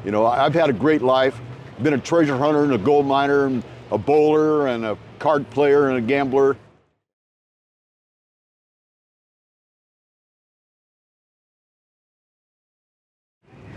You know, I've had a great life. Been a treasure hunter and a gold miner and a bowler and a card player and a gambler.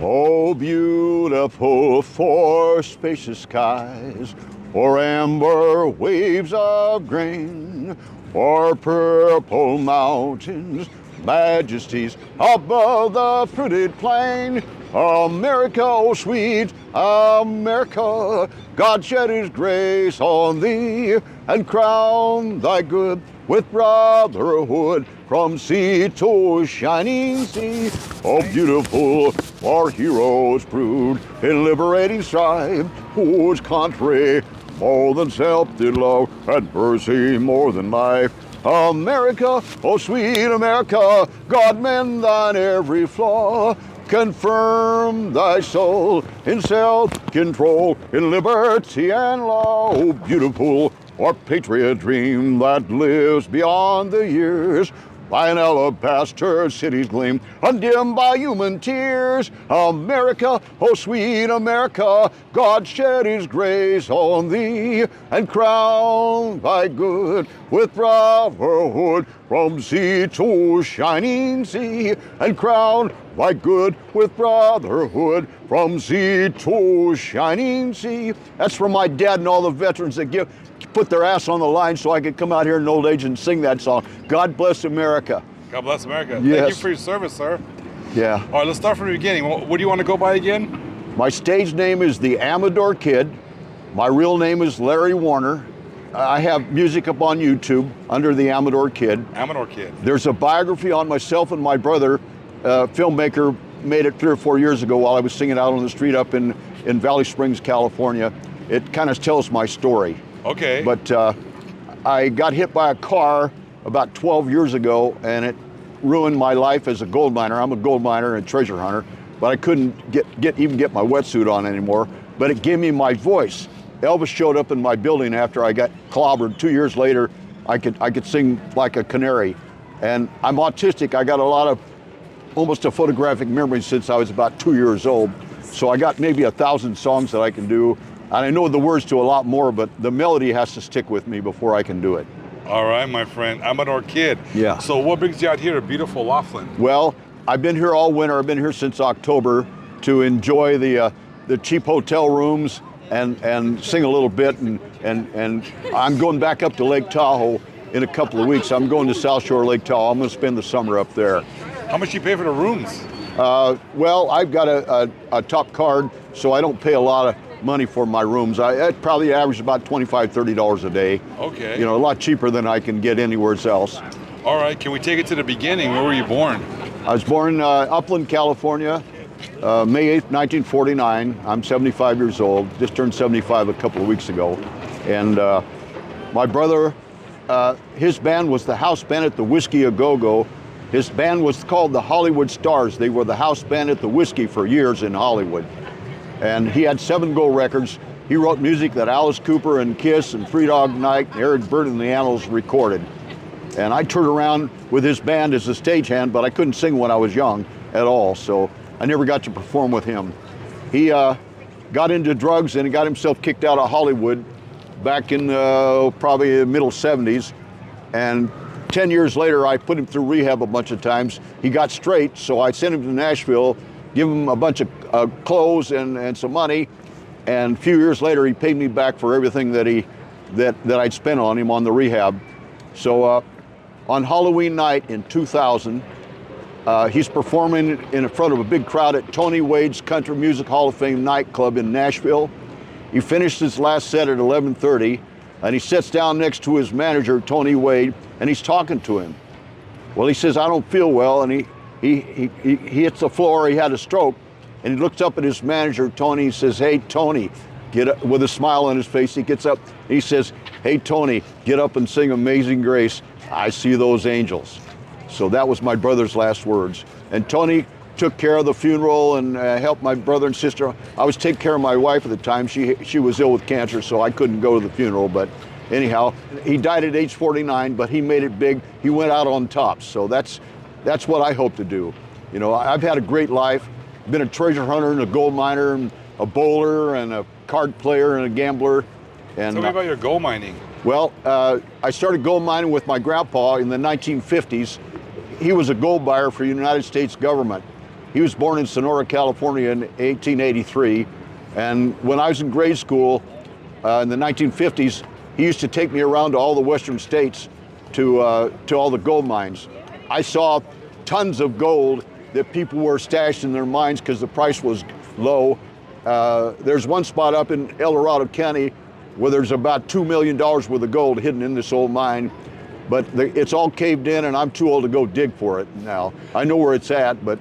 Oh, beautiful for spacious skies, for amber waves of grain, for purple mountains, majesties above the fruited plain. America, oh sweet America, God shed his grace on thee and crowned thy good with brotherhood from sea to shining sea. Oh, beautiful for heroes proved in liberating strife, whose country more than self did love and mercy more than life. America, oh sweet America, God mend thine every flaw. Confirm thy soul in self-control, in liberty and law. Oh, beautiful, our patriot dream that lives beyond the years, by an alabaster city's gleam, undimmed by human tears. America, oh sweet America, God shed his grace on thee and crowned thy good with brotherhood from sea to shining sea, and crowned thy good with brotherhood from sea to shining sea. That's from my dad and all the veterans that put their ass on the line so I could come out here in old age and sing that song. God bless America. God bless America. Yes. Thank you for your service, sir. Yeah. All right, let's start from the beginning. What do you want to go by again? My stage name is the Amador Kid. My real name is Larry Warner. I have music up on YouTube under the Amador Kid. Amador Kid. There's a biography on myself and my brother, filmmaker, made it 3 or 4 years ago while I was singing out on the street up in Valley Springs, California. It kind of tells my story. Okay. But I got hit by a car about 12 years ago, and it ruined my life as a gold miner. I'm a gold miner and treasure hunter, but I couldn't even get my wetsuit on anymore. But it gave me my voice. Elvis showed up in my building after I got clobbered. 2 years later, I could sing like a canary. And I'm autistic. I got almost a photographic memory since I was about 2 years old. So I got maybe 1,000 songs that I can do. And I know the words to a lot more, but the melody has to stick with me before I can do it. All right, my friend. Amador Kid. Yeah. So what brings you out here to beautiful Laughlin? Well, I've been here all winter. I've been here since October to enjoy the cheap hotel rooms and sing a little bit. And I'm going back up to Lake Tahoe in a couple of weeks. I'm going to South Shore Lake Tahoe. I'm going to spend the summer up there. How much do you pay for the rooms? Well, I've got a top card, so I don't pay a lot of money for my rooms. I probably average about $25, $30 a day. Okay. You know, a lot cheaper than I can get anywhere else. All right, can we take it to the beginning? Where were you born? I was born in Upland, California, May 8th, 1949. I'm 75 years old, just turned 75 a couple of weeks ago. And my brother, his band was the house band at the Whiskey A Go-Go. His band was called the Hollywood Stars. They were the house band at the Whiskey for years in Hollywood. And he had 7 gold records. He wrote music that Alice Cooper and Kiss and Three Dog Night and Eric Burdon and the Animals recorded. And I toured around with his band as a stagehand, but I couldn't sing when I was young at all, so I never got to perform with him. He got into drugs and he got himself kicked out of Hollywood back in probably the middle 70s. And 10 years later, I put him through rehab a bunch of times. He got straight, so I sent him to Nashville, give him a bunch of clothes and some money, and a few years later he paid me back for everything that I'd spent on him on the rehab. So on Halloween night in 2000, he's performing in front of a big crowd at Tony Wade's Country Music Hall of Fame nightclub in Nashville. He finished his last set at 11:30, and he sits down next to his manager, Tony Wade, and he's talking to him. Well, he says, "I don't feel well," and he hits the floor. He had a stroke, and he looks up at his manager, Tony. He says, "Hey, Tony," get up, with a smile on his face. He gets up. And he says, "Hey, Tony, get up and sing Amazing Grace. I see those angels." So that was my brother's last words. And Tony took care of the funeral and helped my brother and sister. I was taking care of my wife at the time. She was ill with cancer, so I couldn't go to the funeral. But anyhow, he died at age 49, but he made it big. He went out on top. So that's what I hope to do. You know, I've had a great life, been a treasure hunter and a gold miner and a bowler and a card player and a gambler. And Tell me about your gold mining. well, I started gold mining with my grandpa in the 1950s. He was a gold buyer for the United States government. He was born in Sonora, California in 1883. And when I was in grade school in the 1950s, he used to take me around to all the western states to all the gold mines. I saw tons of gold that people were stashed in their mines because the price was low. There's one spot up in El Dorado County where there's about $2 million worth of gold hidden in this old mine, but it's all caved in and I'm too old to go dig for it now. I know where it's at, but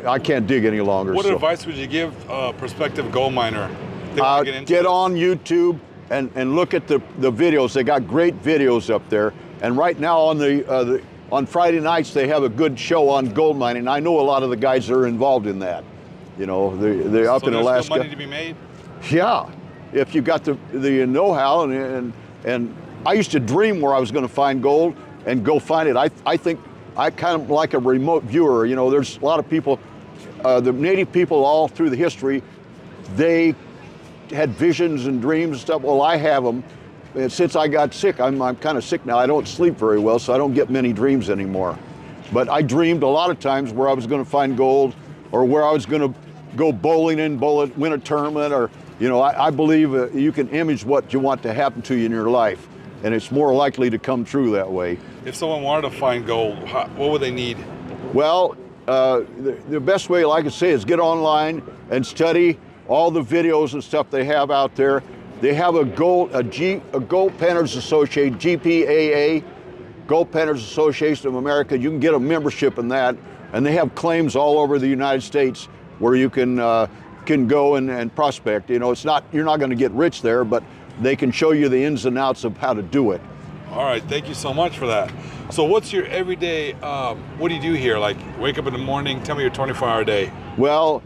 I can't dig any longer. What advice would you give a prospective gold miner? Get on YouTube and look at the videos. They got great videos up there. And right now on Friday nights, they have a good show on gold mining. I know a lot of the guys that are involved in that. You know, they're up in Alaska. So there's still money to be made? Yeah, if you got the know-how. And I used to dream where I was going to find gold and go find it. I think I kind of like a remote viewer. You know, there's a lot of people, the native people all through the history, they had visions and dreams and stuff. Well, I have them. And since I got sick, I'm kind of sick now. I don't sleep very well, so I don't get many dreams anymore. But I dreamed a lot of times where I was going to find gold, or where I was going to go bowling and win a tournament, or, you know, I believe you can image what you want to happen to you in your life, and it's more likely to come true that way. If someone wanted to find gold, what would they need? Well, the best way, like I say, is get online and study all the videos and stuff they have out there. They have a Gold Painters Association, GPAA, Gold Painters Association of America. You can get a membership in that, and they have claims all over the United States where you can go and prospect. You know, you're not going to get rich there, but they can show you the ins and outs of how to do it. All right, thank you so much for that. So what's your everyday, what do you do here? Like, wake up in the morning, tell me your 24-hour day. Well,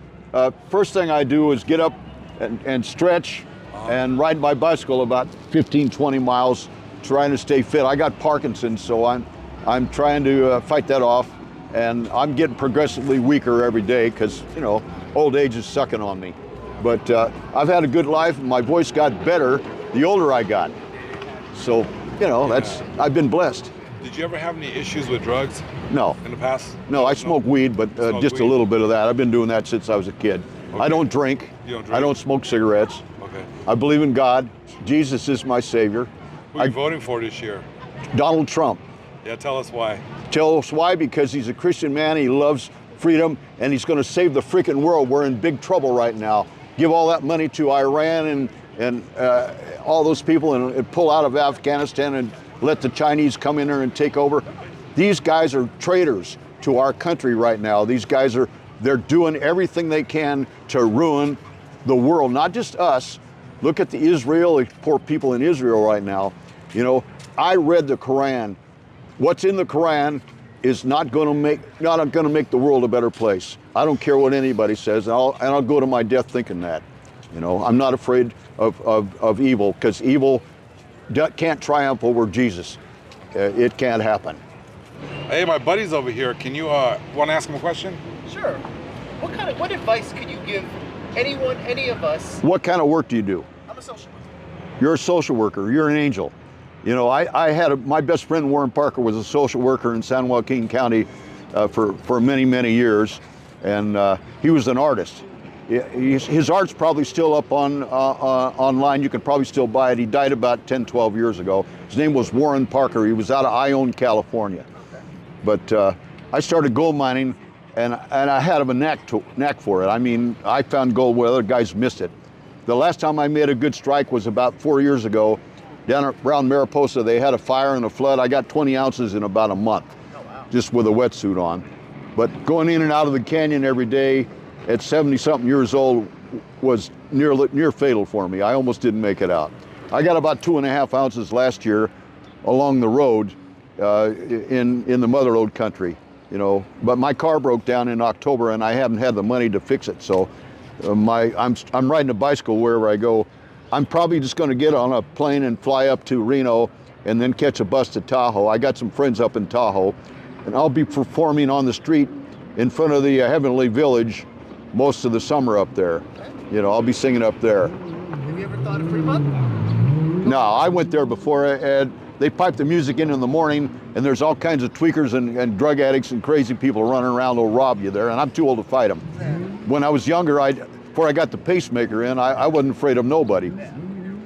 first thing I do is get up and stretch and ride my bicycle about 15, 20 miles, trying to stay fit. I got Parkinson, so I'm trying to fight that off, and I'm getting progressively weaker every day because, you know, old age is sucking on me. But I've had a good life, and my voice got better the older I got. So, you know, I've been blessed. Did you ever have any issues with drugs? No. In the past? No, I smoke weed, but just a little bit of that. I've been doing that since I was a kid. Okay. I don't drink. You don't drink? I don't smoke cigarettes. Okay. I believe in God. Jesus is my savior. Who are you voting for this year? Donald Trump. Yeah, tell us why. Tell us why, because he's a Christian man, he loves freedom, and he's going to save the freaking world. We're in big trouble right now. Give all that money to Iran and all those people and pull out of Afghanistan and let the Chinese come in there and take over. These guys are traitors to our country right now. These guys they're doing everything they can to ruin the world, not just us. Look at the poor people in Israel right now. You know, I read the Quran. What's in the Quran is not going to make the world a better place. I don't care what anybody says, and I'll go to my death thinking that. You know, I'm not afraid of evil, because evil can't triumph over Jesus. It can't happen. Hey, my buddy's over here. Can you want to ask him a question? Sure. What advice could you give anyone, any of us? What kind of work do you do? I'm a social worker. You're a social worker. You're an angel. You know, my best friend Warren Parker was a social worker in San Joaquin County for many, many years, and he was an artist. His art's probably still up online. You can probably still buy it. He died about 10, 12 years ago. His name was Warren Parker. He was out of Ione, California. Okay. But I started gold mining, and I had a knack for it. I mean, I found gold where other guys missed it. The last time I made a good strike was about 4 years ago. Down around Mariposa, they had a fire and a flood. I got 20 ounces in about a month, just with a wetsuit on. But going in and out of the canyon every day at 70-something years old was near fatal for me. I almost didn't make it out. I got about 2.5 ounces last year along the road in the mother lode country, you know. But my car broke down in October, and I haven't had the money to fix it. So I'm riding a bicycle wherever I go. I'm probably just going to get on a plane and fly up to Reno and then catch a bus to Tahoe. I got some friends up in Tahoe, and I'll be performing on the street in front of the Heavenly Village most of the summer up there. You know, I'll be singing up there. Have you ever thought of Fremont? No, I went there before, and they pipe the music in the morning, and there's all kinds of tweakers and drug addicts and crazy people running around who'll rob you there, and I'm too old to fight them. When I was younger, before I got the pacemaker in, I wasn't afraid of nobody.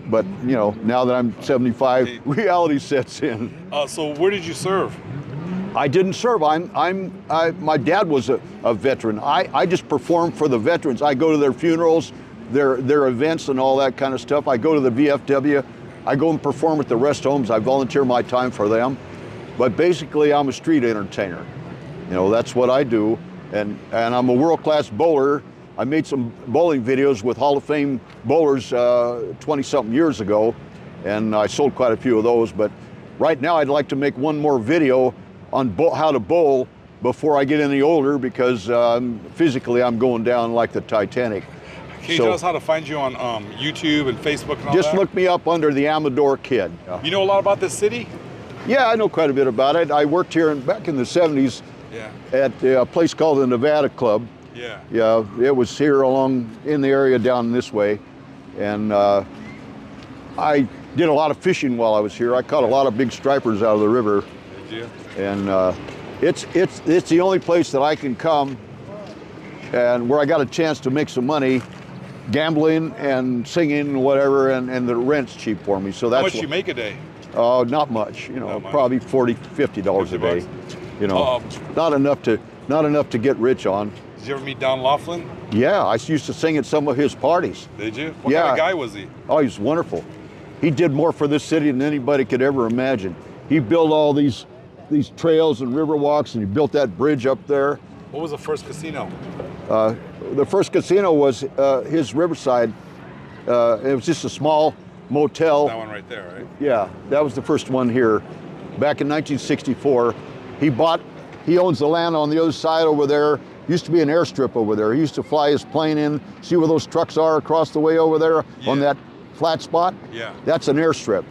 But, you know, now that I'm 75, reality sets in. So where did you serve? I didn't serve. My dad was a veteran. I just perform for the veterans. I go to their funerals, their events and all that kind of stuff. I go to the VFW. I go and perform at the rest homes. I volunteer my time for them. But basically, I'm a street entertainer. You know, that's what I do. And I'm a world-class bowler. I made some bowling videos with Hall of Fame bowlers 20-something years ago, and I sold quite a few of those. But right now, I'd like to make one more video on how to bowl before I get any older, because physically I'm going down like the Titanic. Can you tell us how to find you on YouTube and Facebook and all just that? look me up under the Amador Kid. You know a lot about this city? Yeah, I know quite a bit about it. I worked here back in the 70s at a place called the Nevada Club. Yeah. Yeah, it was here in the area down this way. And I did a lot of fishing while I was here. I caught a lot of big stripers out of the river. Did you? And it's the only place that I can come and where I got a chance to make some money gambling and singing and whatever, and the rent's cheap for me. So that's how much you make a day? Not much, you know, probably $40, $50 a day. You know, not enough to get rich on. Did you ever meet Don Laughlin? Yeah, I used to sing at some of his parties. Did you? What kind of guy was he? Oh, he's wonderful. He did more for this city than anybody could ever imagine. He built all these trails and river walks, and he built that bridge up there. What was the first casino? The first casino was his Riverside. It was just a small motel. That one right there, right? Yeah, that was the first one here. Back in 1964, he owns the land on the other side over there. Used to be an airstrip over there. He used to fly his plane in, see where those trucks are across the way over there on that flat spot? Yeah. That's an airstrip.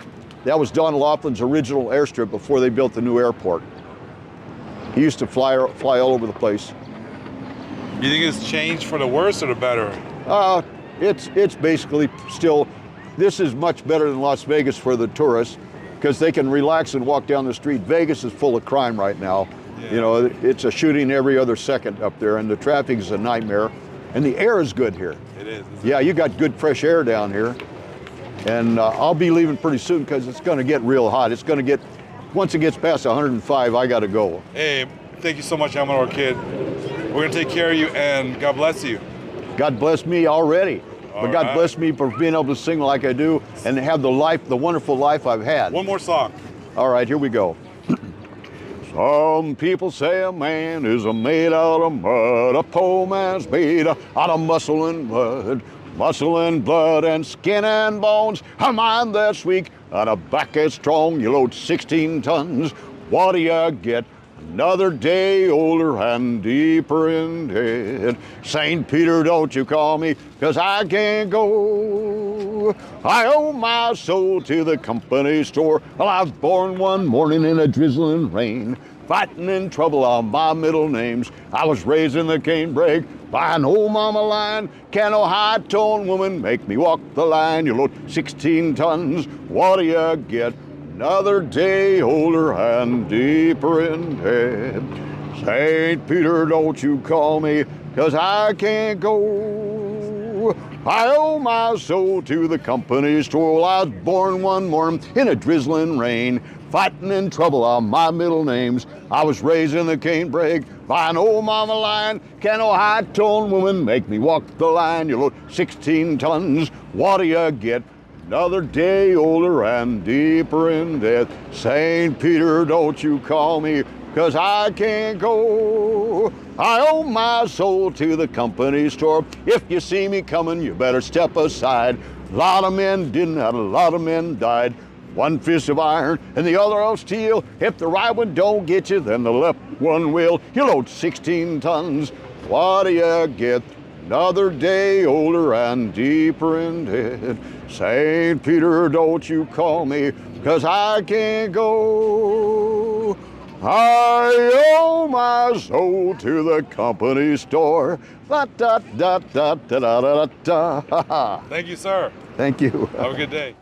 That was Don Laughlin's original airstrip before they built the new airport. He used to fly all over the place. You think it's changed for the worse or the better? It's basically still, this is much better than Las Vegas for the tourists, because they can relax and walk down the street. Vegas is full of crime right now. Yeah. You know, it's a shooting every other second up there, and the traffic is a nightmare. And the air is good here. It is. Yeah, you got good fresh air down here. And I'll be leaving pretty soon because it's going to get real hot. It's going to get, once it gets past 105, I got to go. Hey, thank you so much, Amador Kid. We're going to take care of you, and God bless you. God bless me already. But God bless me for being able to sing like I do and have the wonderful life I've had. One more song. All right, here we go. Some people say a man is made out of mud. A poor man's made out of muscle and blood. Muscle and blood and skin and bones. A mind that's weak and a back that's strong. You load 16 tons. What do you get? Another day older and deeper in debt. St. Peter, don't you call me, 'cause I can't go. I owe my soul to the company store. Well, I was born one morning in a drizzling rain, fighting in trouble on my middle names. I was raised in the canebrake by an old mama line. Can no high-toned woman make me walk the line? You load 16 tons, what do you get? Another day older and deeper in debt. St. Peter, don't you call me, 'cause I can't go. I owe my soul to the company store. Well, I was born one morning in a drizzling rain, fighting in trouble on my middle names. I was raised in the canebrake by an old mama line. Can no high-toned woman make me walk the line? You load 16 tons, what do you get? Another day older and deeper in debt. St. Peter, don't you call me, 'cause I can't go. I owe my soul to the company store. If you see me coming, you better step aside. A lot of men didn't, and a lot of men died. One fist of iron and the other of steel. If the right one don't get you, then the left one will. You load 16 tons, what do you get? Another day older and deeper in debt. St. Peter, don't you call me, 'cause I can't go. I owe my soul to the company store. Da, da, da, da, da, da, da, da. Thank you, sir. Thank you. Have a good day.